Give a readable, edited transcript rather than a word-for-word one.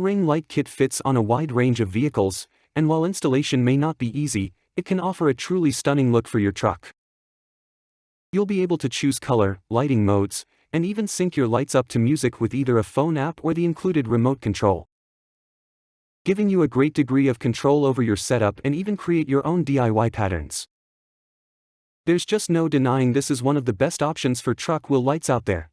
ring light kit fits on a wide range of vehicles, and while installation may not be easy, it can offer a truly stunning look for your truck. You'll be able to choose color, lighting modes, and even sync your lights up to music with either a phone app or the included remote control, giving you a great degree of control over your setup and even create your own DIY patterns. There's just no denying this is one of the best options for truck wheel lights out there.